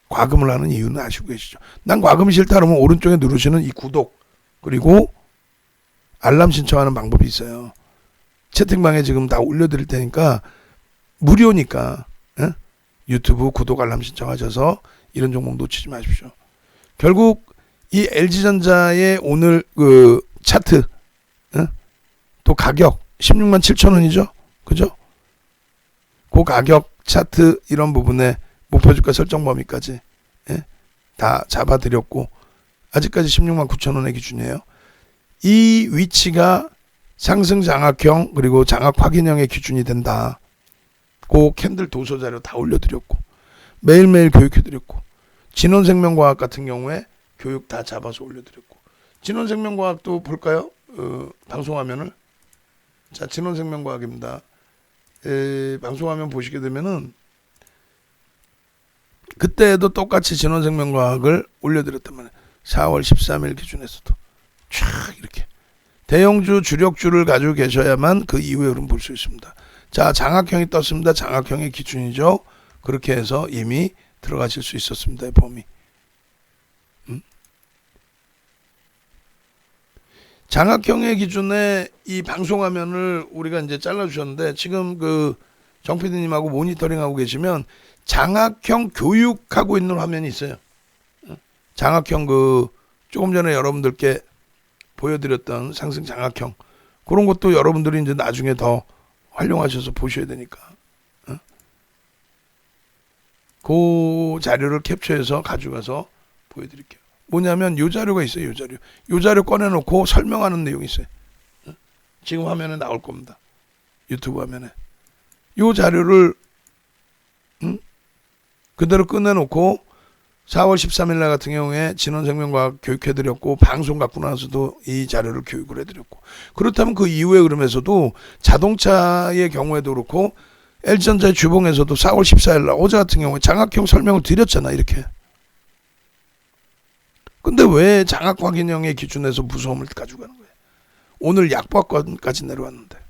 과금을 하는 이유는 아시고 계시죠? 난 과금이 싫다 그러면 오른쪽에 누르시는 이 구독, 그리고 알람 신청하는 방법이 있어요. 채팅방에 지금 다 올려드릴 테니까, 무료니까 유튜브 구독 알람 신청하셔서 이런 종목 놓치지 마십시오. 결국 이 LG전자의 오늘 그 차트, 또 가격 16만 7,000원이죠. 그죠? 그 가격 차트 이런 부분에 목표주가 설정 범위까지 다 잡아드렸고 아직까지 16만 9천 원의 기준이에요. 이 위치가 상승 장악형 그리고 장악 확인형의 기준이 된다. 그 캔들 도서 자료 다 올려드렸고 매일매일 교육해드렸고 진원생명과학 같은 경우에 교육 다 잡아서 올려드렸고 진원생명과학도 볼까요? 방송화면을. 자, 진원생명과학입니다. 방송화면 보시게 되면은 그때도 똑같이 진원생명과학을 올려드렸단 말이에요. 4월 13일 기준에서도 촥 이렇게 대형주 주력주를 가지고 계셔야만 그 이후의 흐름 볼 수 있습니다. 자, 장악형이 떴습니다. 장악형의 기준이죠. 그렇게 해서 이미 들어가실 수 있었습니다. 범위. 장악형의 기준에 이 방송화면을 우리가 이제 잘라주셨는데 지금 그 정 PD님하고 모니터링하고 계시면 장악형 교육하고 있는 화면이 있어요. 장악형 그 조금 전에 여러분들께 보여드렸던 상승 장악형 그런 것도 여러분들이 이제 나중에 더 활용하셔서 보셔야 되니까 그 자료를 캡처해서 가져가서 보여드릴게요. 뭐냐면 요 자료가 있어요. 요 자료 꺼내놓고 설명하는 내용이 있어요. 지금 화면에 나올 겁니다. 유튜브 화면에 요 자료를 그대로 꺼내놓고 4월 13일 날 같은 경우에 진원생명과학 교육해드렸고 방송 갖고 나서도 이 자료를 교육을 해드렸고 그렇다면 그 이후의 흐름에서도 자동차의 경우에도 그렇고 LG전자의 주봉에서도 4월 14일 날 어제 같은 경우에 장악형 설명을 드렸잖아. 이렇게. 근데 왜 장악 확인형의 기준에서 무서움을 가져가는 거예요? 오늘 약보합권까지 내려왔는데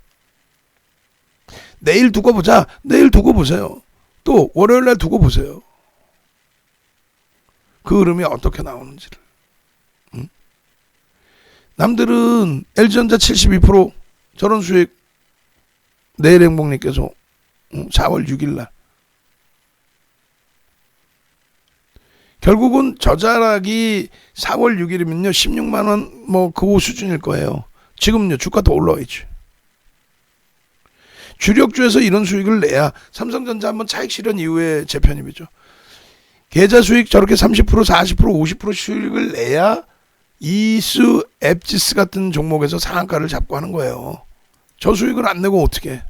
내일 두고 보자. 내일 두고 보세요. 또 월요일 날 두고 보세요. 그 흐름이 어떻게 나오는지를. 남들은 LG전자 72% 저런 수익 내일 행복님께서 4월 6일 날 결국은 저자락이 4월 6일이면요 16만 원 뭐 그 수준일 거예요. 지금요 주가 더 올라와 있죠. 주력주에서 이런 수익을 내야 삼성전자 한번 차익 실현 이후에 재편입이죠. 계좌 수익 저렇게 30% 40% 50% 수익을 내야 이수 앱지스 같은 종목에서 상한가를 잡고 하는 거예요. 저 수익을 안 내고 어떻게 해?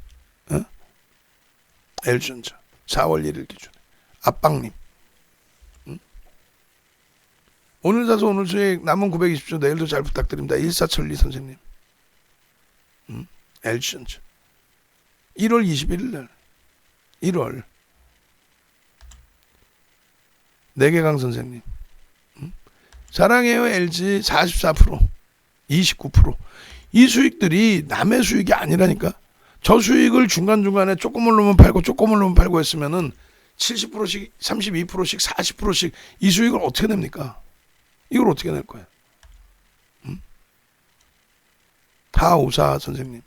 LG전자 4월 1일 기준 압박님 오늘 사서 오늘 수익 남은 920주 내일도 잘 부탁드립니다. 1472 선생님 LG전자 1월 21일 날 1월 내계강 선생님 사랑해요 LG 44% 29% 이 수익들이 남의 수익이 아니라니까. 저 수익을 중간중간에 조금 올르면 팔고 조금 올르면 팔고 했으면은 70%씩 32%씩 40%씩 이 수익을 어떻게 냅니까? 이걸 어떻게 낼 거야? 하오사 선생님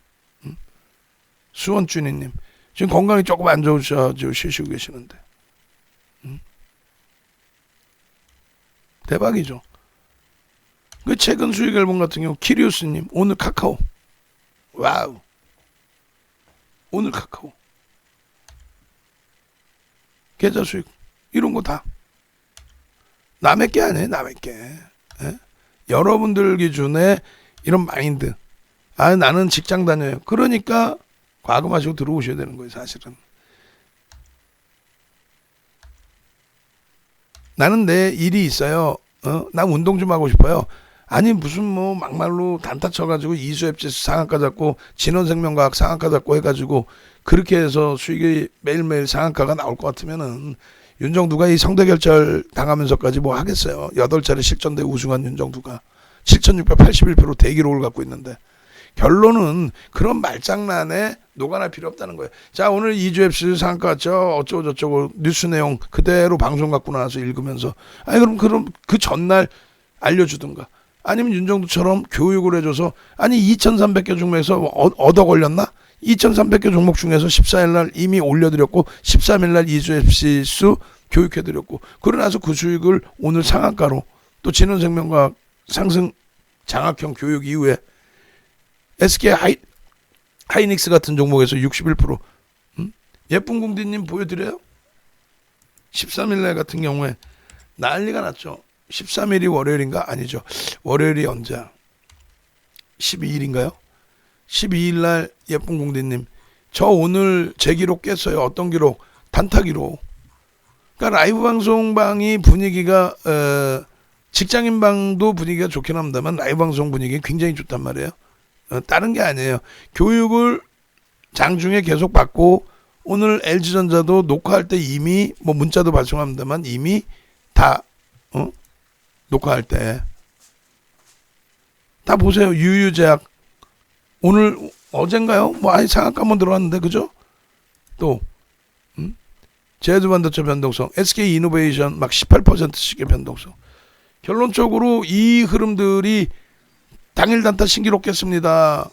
수원준이님 지금 건강이 조금 안 좋으셔가지고 쉬시고 계시는데 대박이죠. 그 최근 수익 앨범 같은 경우 키리우스님 오늘 카카오 와우 오늘 카카오 계좌 수익 이런 거 다 남의 게 아니에요. 남의 게 여러분들 기준에 이런 마인드 나는 직장 다녀요. 그러니까 과금하시고 들어오셔야 되는 거예요. 사실은 나는 내 일이 있어요. 나 운동 좀 하고 싶어요. 아니 무슨 뭐 막말로 단타 쳐가지고 이수앱지수 상한가 잡고 진원생명과학 상한가 잡고 해가지고 그렇게 해서 수익이 매일매일 상한가가 나올 것 같으면은 윤정두가 이 성대결절 당하면서까지 뭐 하겠어요. 8차례 실전대 우승한 윤정두가 7,681% 대기록을 갖고 있는데 결론은 그런 말장난에 녹아날 필요 없다는 거예요. 자 오늘 이주앱스 상한가 어쩌고 저쩌고 뉴스 내용 그대로 방송 갖고 나와서 읽으면서 그럼 그 전날 알려주든가 아니면 윤정두처럼 교육을 해줘서 2,300개 종목에서 얻어 걸렸나? 2,300개 종목 중에서 14일날 이미 올려드렸고 13일날 이주앱스 교육해드렸고 그러고 나서 그 수익을 오늘 상한가로 또 진원생명과학 상승 장악형 교육 이후에 SK 하이닉스 같은 종목에서 61% 예쁜 공디님 보여드려요? 13일날 같은 경우에 난리가 났죠. 13일이 월요일인가? 아니죠. 월요일이 언제야? 12일인가요? 12일 날 예쁜 공디님, 저 오늘 제 기록 깼어요. 어떤 기록? 단타 기록. 그러니까 라이브 방송방이 분위기가 직장인 방도 분위기가 좋긴 합니다만 라이브 방송 분위기 굉장히 좋단 말이에요. 다른 게 아니에요. 교육을 장중에 계속 받고 오늘 LG전자도 녹화할 때 이미 뭐 문자도 발송합니다만 이미 다 녹화할 때 다 보세요. 유유제약 오늘 어젠가요? 뭐 아니 상한가만 들어왔는데 그죠? 또 제주반도체 변동성, SK 이노베이션 막 18%씩의 변동성. 결론적으로 이 흐름들이 당일 단타 신기록 깼습니다.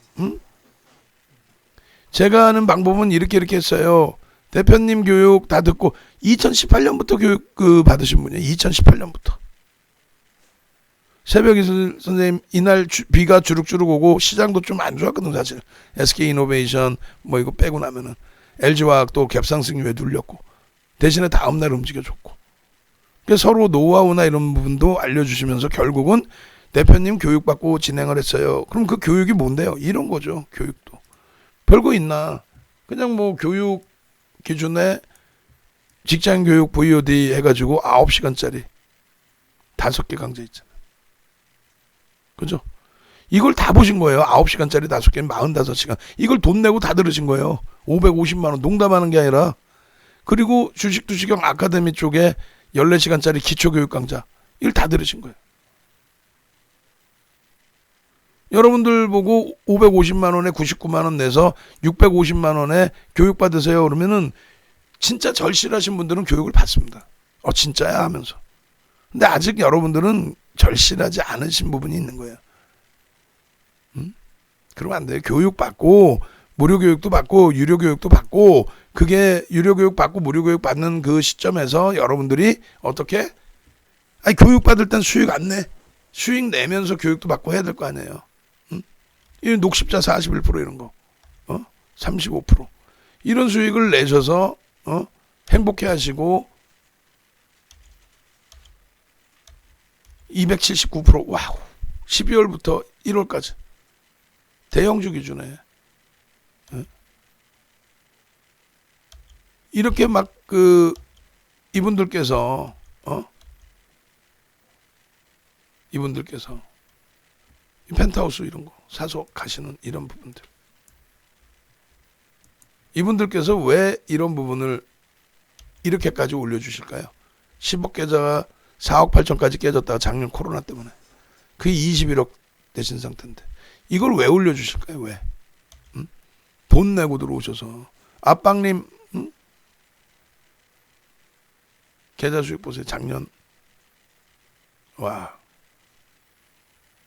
제가 하는 방법은 이렇게 했어요. 대표님 교육 다 듣고 2018년부터 교육 받으신 분이에요. 2018년부터. 새벽 이슬 선생님 이날 비가 주룩주룩 오고 시장도 좀 안 좋았거든 사실. SK 이노베이션 뭐 이거 빼고 나면은 LG화학도 갭상승률에 눌렸고 대신에 다음날 움직여줬고. 그래서 서로 노하우나 이런 부분도 알려주시면서 결국은 대표님 교육받고 진행을 했어요. 그럼 그 교육이 뭔데요? 이런 거죠. 교육도. 별거 있나. 그냥 뭐 교육 기준에 직장교육 VOD 해가지고 9시간짜리 5개 강좌 있잖아요. 그죠? 이걸 다 보신 거예요. 9시간짜리 5개는 45시간. 이걸 돈 내고 다 들으신 거예요. 550만 원 농담하는 게 아니라. 그리고 주식투시경 아카데미 쪽에 14시간짜리 기초교육 강좌. 이걸 다 들으신 거예요. 여러분들 보고 550만 원에 99만 원 내서 650만 원에 교육 받으세요. 그러면은 진짜 절실하신 분들은 교육을 받습니다. 진짜야 하면서. 근데 아직 여러분들은 절실하지 않으신 부분이 있는 거예요. 그러면 안 돼요. 교육 받고 무료 교육도 받고 유료 교육도 받고 그게 유료 교육 받고 무료 교육 받는 그 시점에서 여러분들이 어떻게 교육 받을 땐 수익 안 내. 수익 내면서 교육도 받고 해야 될 거 아니에요. 이 녹십자 41% 이런 거. 35% 이런 수익을 내셔서 행복해 하시고 279% 와우. 12월부터 1월까지 대형주 기준에 이렇게 막 이분들께서 이분들께서 펜트하우스 이런 거 사서 가시는 이런 부분들 이분들께서 왜 이런 부분을 이렇게까지 올려주실까요? 10억 계좌가 4억 8천까지 깨졌다가 작년 코로나 때문에 그게 21억 되신 상태인데 이걸 왜 올려주실까요? 왜? 돈 내고 들어오셔서 아빵님 계좌 수익 보세요. 작년 와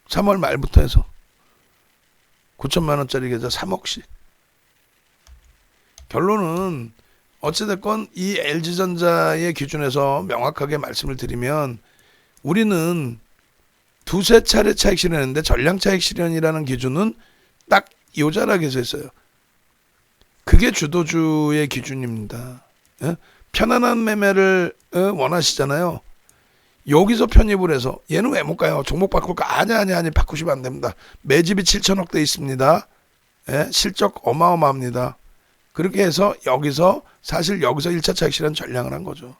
3월 말부터 해서 9천만 원짜리 계좌 3억씩. 결론은 어찌됐건 이 LG전자의 기준에서 명확하게 말씀을 드리면 우리는 두세 차례 차익 실현했는데 전량 차익 실현이라는 기준은 딱 요 자락에서 했어요. 그게 주도주의 기준입니다. 편안한 매매를 원하시잖아요. 여기서 편입을 해서 얘는 왜 못 가요? 종목 바꿀까? 아니 바꾸시면 안 됩니다. 매집이 7천억 돼 있습니다. 실적 어마어마합니다. 그렇게 해서 사실 여기서 1차 차익 실현 전량을 한 거죠.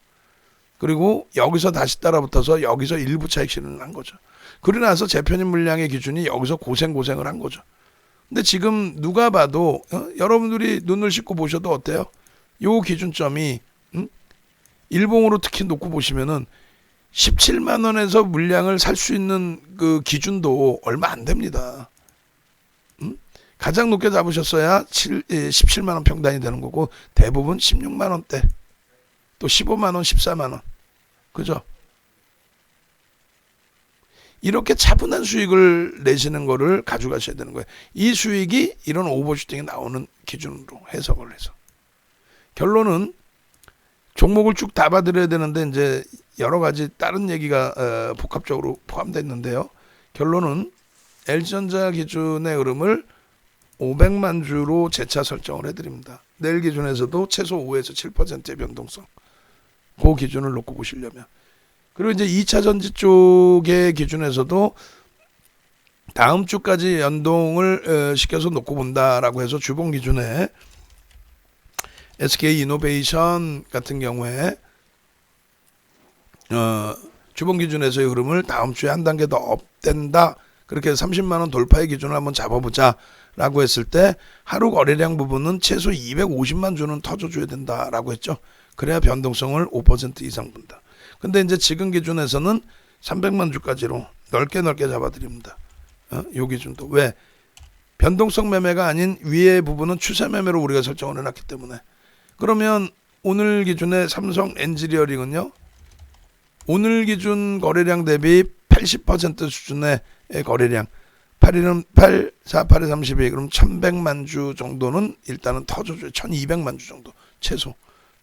그리고 여기서 다시 따라붙어서 여기서 일부 차익 실현을 한 거죠. 그러고 나서 재편입 물량의 기준이 여기서 고생을 한 거죠. 근데 지금 누가 봐도 여러분들이 눈을 씻고 보셔도 어때요? 요 기준점이 일봉으로 특히 놓고 보시면은 17만 원에서 물량을 살 수 있는 그 기준도 얼마 안 됩니다. 가장 높게 잡으셨어야 17만 원 평단이 되는 거고 대부분 16만 원대 또 15만 원, 14만 원. 그죠? 이렇게 차분한 수익을 내시는 거를 가져가셔야 되는 거예요. 이 수익이 이런 오버슈팅이 나오는 기준으로 해석을 해서. 결론은 종목을 쭉 다 봐드려야 되는데 이제 여러 가지 다른 얘기가 복합적으로 포함되어 있는데요. 결론은 LG전자 기준의 흐름을 500만 주로 재차 설정을 해드립니다. 내일 기준에서도 최소 5에서 7%의 변동성. 그 기준을 놓고 보시려면. 그리고 이제 2차 전지 쪽의 기준에서도 다음 주까지 연동을 시켜서 놓고 본다라고 해서 주봉 기준에 SK 이노베이션 같은 경우에 주봉 기준에서의 흐름을 다음 주에 한 단계 더 업된다. 그렇게 해서 30만 원 돌파의 기준을 한번 잡아보자 라고 했을 때 하루 거래량 부분은 최소 250만 주는 터져줘야 된다라고 했죠. 그래야 변동성을 5% 이상 본다. 근데 이제 지금 기준에서는 300만 주까지로 넓게 잡아드립니다. 요 기준도. 왜? 변동성 매매가 아닌 위의 부분은 추세 매매로 우리가 설정을 해놨기 때문에. 그러면 오늘 기준의 삼성 엔지니어링은요, 오늘 기준 거래량 대비 80% 수준의 거래량, 8일은 8, 4, 8에 32, 그럼 1100만 주 정도는 일단은 터져줘요. 1200만 주 정도, 최소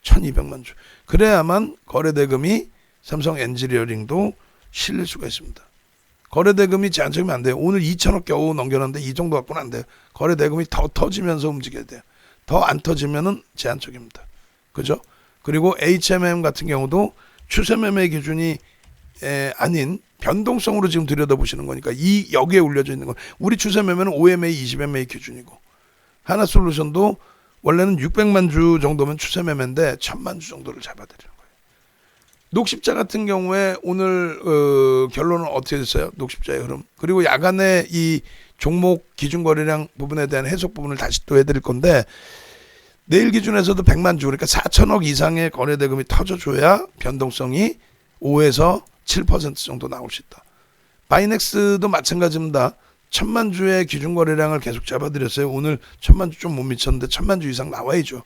1200만 주. 그래야만 거래대금이 삼성 엔지니어링도 실릴 수가 있습니다. 거래대금이 제한적이면 안 돼요. 오늘 2천억 겨우 넘겨놨는데 이 정도 갖고는 안 돼요. 거래대금이 더 터지면서 움직여야 돼요. 더 안 터지면은 제한적입니다. 그죠? 그리고 HMM 같은 경우도 추세 매매 기준이 아닌 변동성으로 지금 들여다보시는 거니까 이 여기에 올려져 있는 건 우리 추세 매매는 5MA, 20MA 기준이고 하나솔루션도 원래는 600만 주 정도면 추세 매매인데 1000만 주 정도를 잡아드리는 거예요. 녹십자 같은 경우에 오늘 결론은 어떻게 됐어요? 녹십자의 흐름. 그리고 야간에 이 종목 기준 거래량 부분에 대한 해석 부분을 다시 또 해드릴 건데 내일 기준에서도 100만 주, 그러니까 4천억 이상의 거래대금이 터져줘야 변동성이 5에서 7% 정도 나올 수 있다. 바이넥스도 마찬가지입니다. 1000만 주의 기준 거래량을 계속 잡아드렸어요. 오늘 1000만 주 좀 못 미쳤는데 1000만 주 이상 나와야죠.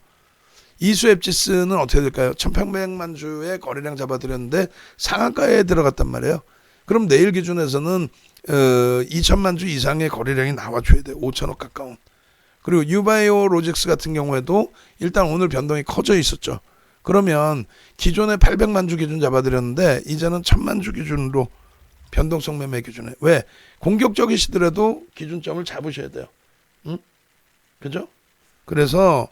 이수 앱지스는 어떻게 될까요? 1800만 주의 거래량 잡아드렸는데 상한가에 들어갔단 말이에요. 그럼 내일 기준에서는 2000만 주 이상의 거래량이 나와줘야 돼요. 5천억 가까운. 그리고 유바이오 로직스 같은 경우에도 일단 오늘 변동이 커져 있었죠. 그러면 기존에 800만 주 기준 잡아드렸는데 이제는 1000만 주 기준으로 변동성 매매 기준에. 왜? 공격적이시더라도 기준점을 잡으셔야 돼요. 응? 그죠? 그래서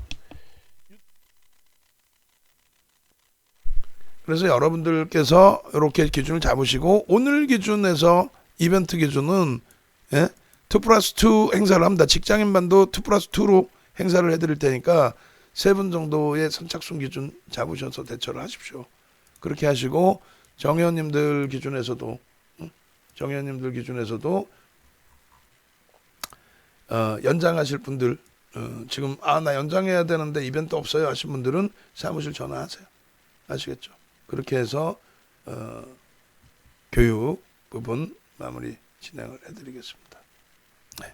여러분들께서 이렇게 기준을 잡으시고 오늘 기준에서 이벤트 기준은 2+2 행사를 합니다. 직장인반도 2+2로 행사를 해드릴 테니까 3분 정도의 선착순 기준 잡으셔서 대처를 하십시오. 그렇게 하시고 정회원님들 기준에서도 연장하실 분들 지금 나 연장해야 되는데 이벤트 없어요 하신 분들은 사무실 전화하세요. 아시겠죠? 그렇게 해서 교육 부분 마무리 진행을 해드리겠습니다. 네.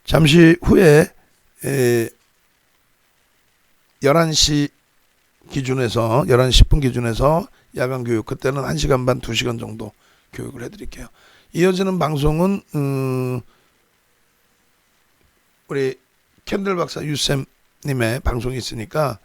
잠시 후에 11시 기준에서 11시 10분 기준에서 야간 교육, 그때는 1시간 반 2시간 정도 교육을 해드릴게요. 이어지는 방송은 우리 캔들 박사 유쌤님의 방송이 있으니까